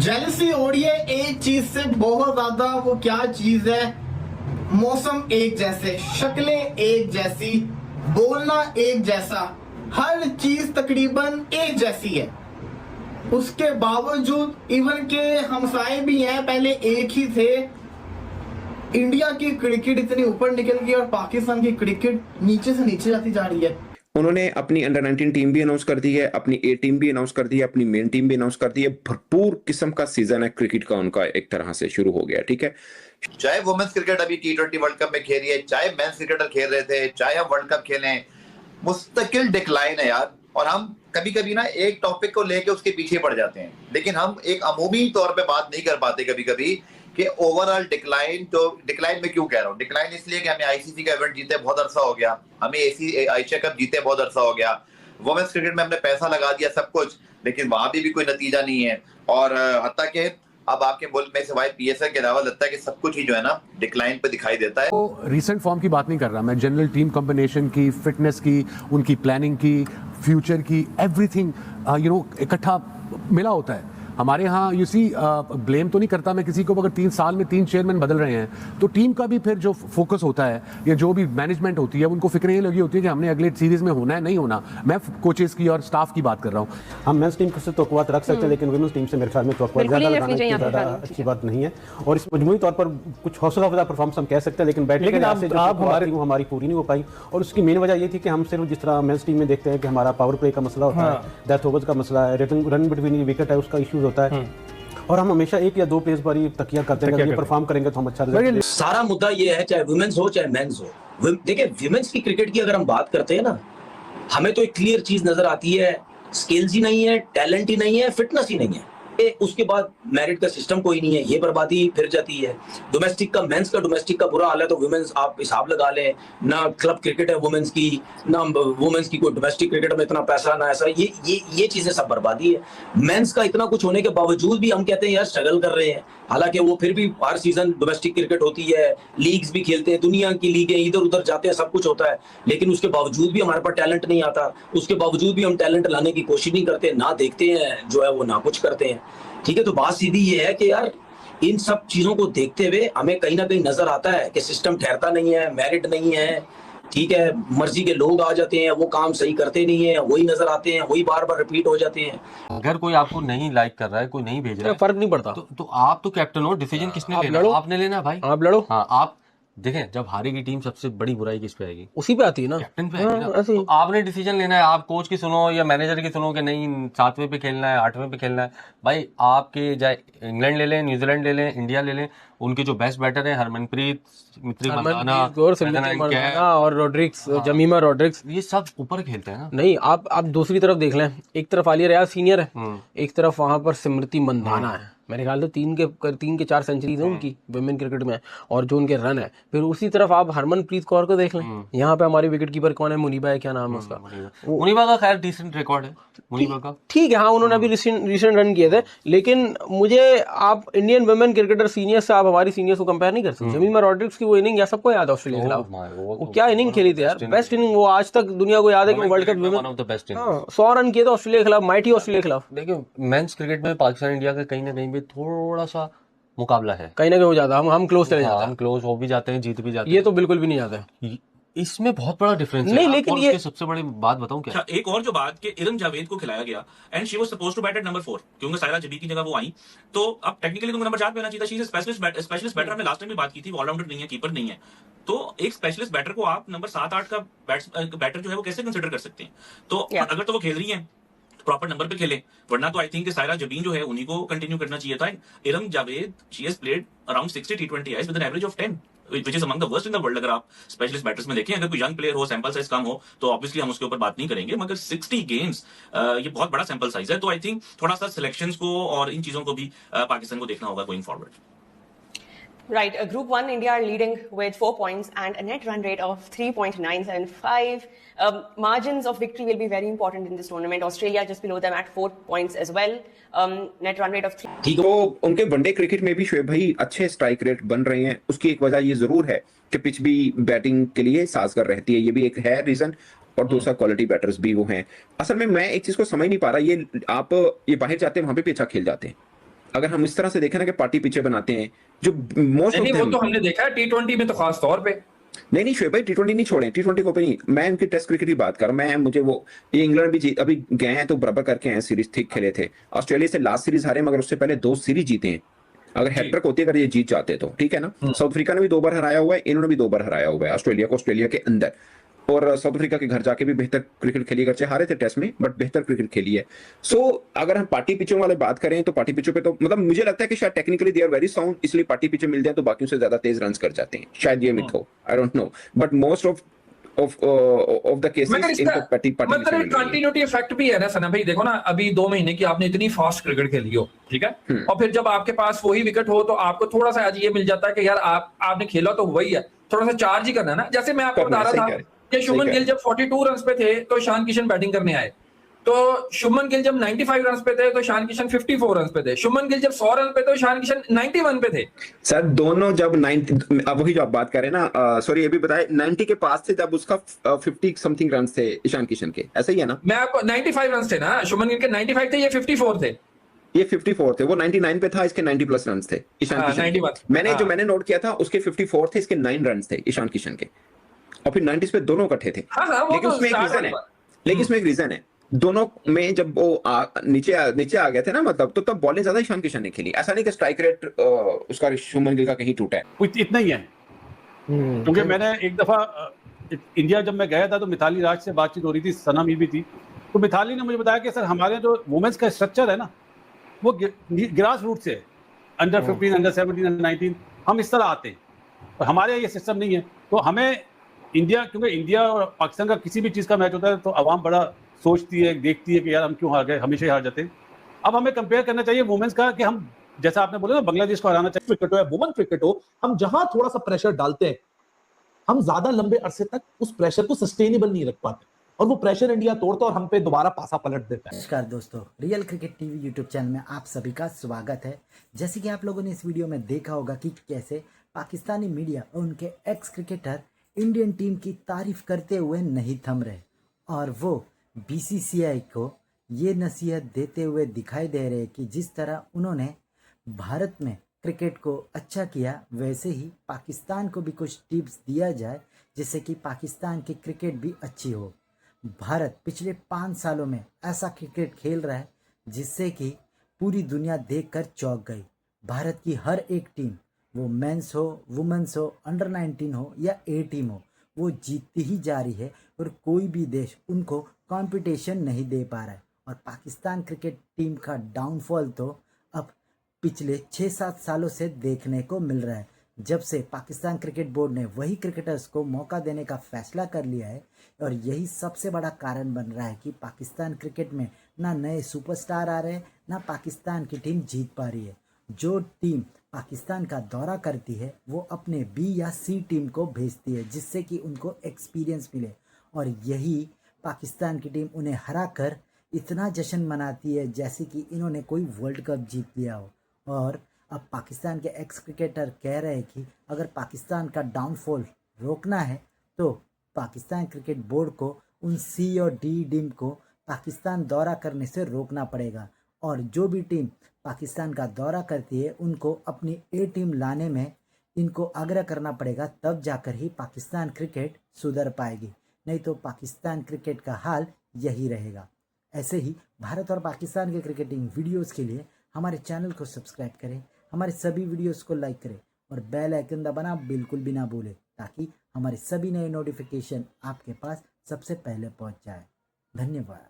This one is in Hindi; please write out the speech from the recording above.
जेलसी हो रही है एक चीज से बहुत ज्यादा। वो क्या चीज है? मौसम एक जैसे, शक्लें एक जैसी, बोलना एक जैसा, हर चीज तकरीबन एक जैसी है। उसके बावजूद इवन के हमसाए भी हैं, पहले एक ही थे। इंडिया की क्रिकेट इतनी ऊपर निकल गई और पाकिस्तान की क्रिकेट नीचे से नीचे जाती जा रही है। उन्होंने अपनी अंडर 19 टीम भी अनाउंस कर दी है, अपनी ए टीम भी अनाउंस कर दी है, अपनी मेन टीम भी अनाउंस कर दी है। भरपूर किस्म का सीजन है क्रिकेट का, उनका एक तरह से शुरू हो गया। ठीक है, चाहे वुमेन्स क्रिकेट अभी T20 वर्ल्ड कप में खेल रही है, चाहे मेंस क्रिकेटर खेल रहे थे, चाहे हम वर्ल्ड कप खेलें, मुस्तकिल डिक्लाइन है यार। और हम कभी कभी ना एक टॉपिक को लेके उसके पीछे पड़ जाते हैं, लेकिन हम एक अमूमी तौर पे बात नहीं कर पाते कभी कभी कि ओवरऑल डिक्लाइन। तो डिक्लाइन में क्यों कह रहा हूँ? डिक्लाइन इसलिए कि हमें आईसीसी का इवेंट जीते बहुत अरसा हो गया, हमें एशिया कप जीते बहुत अरसा हो गया, वुमेन्स क्रिकेट में हमने पैसा लगा दिया सब कुछ, लेकिन वहां भी कोई नतीजा नहीं है। और हत्ता के अब आपके मुल्क में सिवाय पीएसएल के अलावा लगता है कि सब कुछ ही जो है ना डिक्लाइन पे दिखाई देता है। तो रीसेंट फॉर्म की बात नहीं कर रहा मैं, जनरल टीम कॉम्बिनेशन की, फिटनेस की, उनकी प्लानिंग की, फ्यूचर की, एवरीथिंग इकट्ठा मिला होता है। हमारे यहाँ यू सी ब्लेम तो नहीं करता मैं किसी को, अगर 3 साल में 3 चेयरमैन बदल रहे हैं तो टीम का भी फिर जो फोकस होता है या जो भी मैनेजमेंट होती है उनको फिक्र ये लगी होती है कि हमने अगले सीरीज में होना है नहीं होना। मैं कोचेस की और स्टाफ की बात कर रहा हूँ। हम मेंस टीम से तवक्कुआत रख सकते हैं, लेकिन वुमेन्स टीम से मेरे ख्याल में तवक्कुआत ज़्यादा लगाना ज़्यादा अच्छी बात नहीं है। और इस मजमूई तौर पर कुछ हौसला अफजा परफॉर्मेंस हम कह सकते हैं, लेकिन बैटिंग हमारी पूरी नहीं हो पाई। और उसकी मेन वजह ये थी कि हम सिर्फ जिस तरह मेंस टीम में देखते हैं कि हमारा पावर प्ले का मसला होता है, डेथ ओवर्स का मसला है, रन बिटवीन विकेट है, उसका इशूज होता है। और हम हमेशा 1 या 2 प्लेस पर ही तकिया करते हैं, ये परफॉर्म करेंगे तो हम अच्छा रिजल्ट। सारा मुद्दा ये है, चाहे वुमेन्स हो चाहे मेंस हो। देखिए विमेन्स की क्रिकेट की अगर हम बात करते हैं ना, हमें तो एक क्लियर चीज नजर आती है, स्किल्स ही नहीं है, टैलेंट ही नहीं है, फिटनेस ही नहीं है। उसके बाद मेरिट का सिस्टम कोई नहीं है, ये बर्बादी फिर जाती है। डोमेस्टिक का, मेंस का डोमेस्टिक का बुरा हाल है तो वुमेन्स आप हिसाब लगा लें ना। क्लब क्रिकेट है वुमेन्स की, ना वुमेन्स की कोई डोमेस्टिक क्रिकेट में इतना पैसा ना ऐसा, ये चीजें सब बर्बादी है। मेंस का इतना कुछ होने के बावजूद भी हम कहते हैं यार स्ट्रगल कर रहे हैं, हालांकि वो फिर भी हर सीजन डोमेस्टिक क्रिकेट होती है, लीग्स भी खेलते हैं, दुनिया की लीगें इधर उधर जाते हैं, सब कुछ होता है, लेकिन उसके बावजूद भी हमारे पास टैलेंट नहीं आता। उसके बावजूद भी हम टैलेंट लाने की कोशिश नहीं करते, ना देखते हैं जो है वो ना कुछ करते हैं। ठीक है, तो बात सीधी ये है कि यार इन सब चीजों को देखते हुए हमें कहीं ना कहीं नजर आता है कि सिस्टम ठहरता नहीं है, मेरिट नहीं है। ठीक है, मर्जी के लोग आ जाते हैं, वो काम सही करते नहीं है, वही नजर आते हैं, वही बार बार रिपीट हो जाते हैं। अगर कोई आपको नहीं लाइक कर रहा है, कोई नहीं भेज रहा है, फर्क नहीं पड़ता। तो आप तो कैप्टन हो, डिसीजन किसने लेना? आपने लेना है भाई, आप लड़ो। हाँ, आप देखें जब हारेगी टीम सबसे बड़ी बुराई किस पे आएगी? उसी पे आती है ना, कैप्टन पे आएगी ना। तो आपने डिसीजन लेना है, आप कोच की सुनो या मैनेजर की सुनो कि नहीं 7वें पे खेलना है, 8वें पे खेलना है। भाई आपके चाहे इंग्लैंड ले लें, न्यूजीलैंड ले लें, इंडिया ले लें, उनके जो बेस्ट बैटर हैं हरमनप्रीत, और रॉड्रिक्स, जमीमा रॉड्रिक्स, ये सब ऊपर खेलते हैं ना। नहीं, आप दूसरी तरफ देख लें, एक तरफ आलिया रियाज सीनियर है, एक तरफ वहां पर स्मृति मंदाना है। मेरे ख्याल से 3 के 4 सेंचुरीज हैं उनकी वुमेन क्रिकेट में, और जो उनके रन है। फिर उसी तरफ आप हरमनप्रीत कौर को देख लें, यहाँ पे हमारी विकेट कीपर कौन है, मुनीबा है, क्या नाम है उसका? मुनीबा का खैर डिसेंट रिकॉर्ड है, मुनीबा का ठीक है, हाँ उन्होंने अभी रिसेंट रन किए थे, लेकिन मुझे आप इंडियन वुमेन क्रिकेटर सीनियर से आप हमारी सीनियर्स को कंपेयर नहीं कर सकते। जमीमा रॉड्रिक्स की वो इनिंग या सबको याद है ऑस्ट्रेलिया के खिलाफ, वो क्या इनिंग खेली थी यार, बेस्ट इनिंग। वो आज तक दुनिया को याद है कि वर्ल्ड कप में 100 रन किए थे ऑस्ट्रेलिया के खिलाफ, माइटी ऑस्ट्रेलिया के खिलाफ। देखिए मेंस क्रिकेट में पाकिस्तान इंडिया का कहीं ना कहीं भी थोड़ा सा मुकाबला है, कहीं ना कहीं हो जाता है, हम क्लोज चले जाते हैं, हम क्लोज हो भी जाते हैं, जीत भी जाते हैं। ये तो बिल्कुल भी नहीं जाता है, इसमें बहुत बड़ा डिफरेंस नहीं, है। लेकिन ये सबसे बड़ी बात बताऊं क्या? एक और जो बात कि इरम जावेद को खिलाया गया and she was supposed to bat at number 4, क्योंकि सायरा जबी की जगह वो आई, तो अब टेक्निकली तुमको नंबर 4 पे आना चाहिए था। शी इज स्पेशलिस्ट बैटर, हमने लास्ट टाइम भी बात की थी, ऑलराउंडर नहीं है, कीपर नहीं है, तो एक स्पेशलिस्ट बैटर को आप नंबर 7-8 का बैटर जो है वो कैसे कंसिडर कर सकते हैं? तो अगर तो वो खेल रही है प्रॉपर नंबर पे खेले, वरना तो आई थिंक सायरा जबीन जो है उन्हीं को कंटिन्यू करना चाहिए था। Iram Javed she has played around 60 T20 with an average of 10, which is among the worst in the world। अगर आप स्पेशलिस्ट बैटर्स में देखें, अगर कोई यंग प्लेयर हो, सैंपल साइज कम हो, तो ऑब्वियसली हम उसके ऊपर बात नहीं करेंगे, मगर 60 गेम्स ये बहुत बड़ा सैंपल साइज है। तो आई थिंक थोड़ा सा सिलेक्शंस को और इन चीजों को भी पाकिस्तान को देखना होगा going forward. Right, Group 1, India are leading with 4 points and a net run rate of 3.975. Margins of victory will be very important in this tournament. Australia just below them at 4 points as well. Net run rate of 3. तो उनके वनडे क्रिकेट में भी शोएब भाई अच्छे स्ट्राइक रेट बन रहे हैं। उसकी एक वजह ये जरूर है कि पिच भी बैटिंग के लिए साजगार रहती है, ये भी एक है रीजन। और दूसरा क्वालिटी बैटर्स भी वो हैं। असल में मैं एक चीज को समझ नहीं पा रहा, ये आप ये बाहर जाते हैं वहां पे भी अच्छा खेल जाते हैं, अगर हम इस तरह से देखें ना कि पार्टी पिचे बनाते हैं जो मोस्ट नहीं वो तो हमने देखा है T20 में तो खास तौर पे। नहीं शोएब भाई, T20 नहीं छोड़े, T20 को भी नहीं, मैं इनकी टेस्ट क्रिकेट की बात कर रहा हूं। मैं मुझे वो ये इंग्लैंड भी अभी गए हैं तो बराबर करके हैं, सीरीज ठीक खेले थे। ऑस्ट्रेलिया से लास्ट सीरीज हारे मगर उससे पहले 2 सीरीज जीते हैं। अगर हैट्रिक होती है, अगर ये जीत जाते तो ठीक है ना। साउथ अफ्रीका ने भी 2 बार हराया हुआ है, इन्होंने भी 2 बार हराया हुआ है ऑस्ट्रेलिया को, ऑस्ट्रेलिया के अंदर। और साउथ अफ्रीका के घर जाके भी बेहतर क्रिकेट खेली, अगरचे हारे थे टेस्ट में बट बेहतर क्रिकेट खेली है। सो अगर हम पार्टी पिचों वाले बात करें तो पार्टी पिचों पे तो मतलब मुझे लगता है कि शायद technically they are very sound, इसलिए पार्टी पिचें मिल जाए तो बाकियों से ज्यादा तेज रन कर जाते हैं, शायद ये मिथ हो, I don't know, but most of the cases इनको पार्टी मतलब कंटिन्यूटी इफेक्ट भी है ना सना भाई। देखो ना, अभी 2 महीने की आपने इतनी फास्ट क्रिकेट खेली हो, ठीक है, और फिर जब आपके पास वही विकेट हो तो आपको थोड़ा सा आज ये मिल जाता है कि यार आपने खेला तो वही है, थोड़ा सा चार्ज ही करना है ना। जैसे मैं आपको बता रहा था कि शुभमन गिल जब 42 रन पे थे तो ईशान किशन बैटिंग करने आए, तो शुभमन गिल जब 95 रन पे थे तो ईशान किशन 54 रन पे थे, शुभमन गिल जब 100 रन पे तो ईशान किशन 91 पे थे। सर दोनों जब 90, अब वही जो आप बात कर रहे हैं ना, सॉरी ये भी बताए 90 के पास थे जब उसका 50 समथिंग रन थे ईशान किशन के, ऐसा ही है ना। मैं आपको 95 रन थे ना, शुभमन गिल के 95 थे, ये 54 थे, ये 54 थे, वो 99 पे था, इसके 90 प्लस रन थे ईशान किशन के। मैंने नोट किया था उसके 54 थे, इसके 9 रन थे ईशान किशन के, और फिर 90 पे दोनों इकट्ठे थे। लेकिन उसमें एक रीजन है, लेकिन इसमें एक रीजन है, दोनों में जब वो नीचे आ गए थे ना, मतलब तो तब बॉलिंग ज्यादा ईशान किशन ने खेली। ऐसा नहीं कि स्ट्राइक रेट उसका शुभमन गिल का कहीं टूटा है, इतना ही है। क्योंकि मैंने एक दफा इंडिया जब मैं गया था तो मिताली राज से बातचीत हो रही थी, सना भी थी, तो मिताली ने मुझे बताया कि सर हमारे जो वुमेन्स का स्ट्रक्चर है ना वो ग्रास रूट से, अंडर 15, अंडर 17, अंडर 19 हम इस तरह आते हैं, और हमारे ये सिस्टम नहीं है। तो हमें इंडिया, क्योंकि इंडिया और पाकिस्तान का किसी भी चीज़ का मैच होता है तो आवाम बड़ा सोचती है, देखती है कि यार हम क्यों हार गए, हमेशा ही हार जाते हैं। अब हमें कंपेयर करना चाहिए वुमेन्स का कि हम, जैसा आपने बोला ना, बांग्लादेश को हराना चाहिए। क्रिकेट हो या वुमेन क्रिकेट हो, हम जहां थोड़ा सा प्रेशर डालते हैं हम ज्यादा लंबे अरसे तक उस प्रेशर को सस्टेनेबल नहीं रख पाते, और वो प्रेशर इंडिया तोड़ता और हम पे दोबारा पासा पलट देता है। नमस्कार दोस्तों, real cricket TV YouTube channel में आप सभी का स्वागत है। जैसे कि आप लोगों ने इस वीडियो में देखा होगा कि कैसे पाकिस्तानी मीडिया और उनके एक्स क्रिकेटर इंडियन टीम की तारीफ करते हुए नहीं थम रहे, और वो बीसीसीआई को ये नसीहत देते हुए दिखाई दे रहे कि जिस तरह उन्होंने भारत में क्रिकेट को अच्छा किया, वैसे ही पाकिस्तान को भी कुछ टिप्स दिया जाए जिससे कि पाकिस्तान की क्रिकेट भी अच्छी हो। भारत पिछले 5 सालों में ऐसा क्रिकेट खेल रहा है जिससे कि पूरी दुनिया देखकर चौंक गई। भारत की हर एक टीम, वो मेंस हो, वुमेन्स हो, अंडर 19 हो या ए टीम हो, वो जीतती ही जा रही है, और कोई भी देश उनको कंपटीशन नहीं दे पा रहा है। और पाकिस्तान क्रिकेट टीम का डाउनफॉल तो अब पिछले 6-7 सालों से देखने को मिल रहा है, जब से पाकिस्तान क्रिकेट बोर्ड ने वही क्रिकेटर्स को मौका देने का फैसला कर लिया है। और यही सबसे बड़ा कारण बन रहा है कि पाकिस्तान क्रिकेट में ना नए सुपरस्टार आ रहे हैं, ना पाकिस्तान की टीम जीत पा रही है। जो टीम पाकिस्तान का दौरा करती है वो अपने बी या सी टीम को भेजती है जिससे कि उनको एक्सपीरियंस मिले, और यही पाकिस्तान की टीम उन्हें हरा कर इतना जश्न मनाती है जैसे कि इन्होंने कोई वर्ल्ड कप जीत लिया हो। और अब पाकिस्तान के एक्स क्रिकेटर कह रहे हैं कि अगर पाकिस्तान का डाउनफॉल रोकना है तो पाकिस्तान क्रिकेट बोर्ड को उन सी और डी टीम को पाकिस्तान दौरा करने से रोकना पड़ेगा, और जो भी टीम पाकिस्तान का दौरा करती है उनको अपनी ए टीम लाने में इनको आग्रह करना पड़ेगा, तब जाकर ही पाकिस्तान क्रिकेट सुधर पाएगी, नहीं तो पाकिस्तान क्रिकेट का हाल यही रहेगा। ऐसे ही भारत और पाकिस्तान के क्रिकेटिंग वीडियोस के लिए हमारे चैनल को सब्सक्राइब करें, हमारे सभी वीडियोस को लाइक करें और बेल आइकन दबाना बिल्कुल भी ना भूलें, ताकि हमारे सभी नए नोटिफिकेशन आपके पास सबसे पहले पहुंच जाए। धन्यवाद।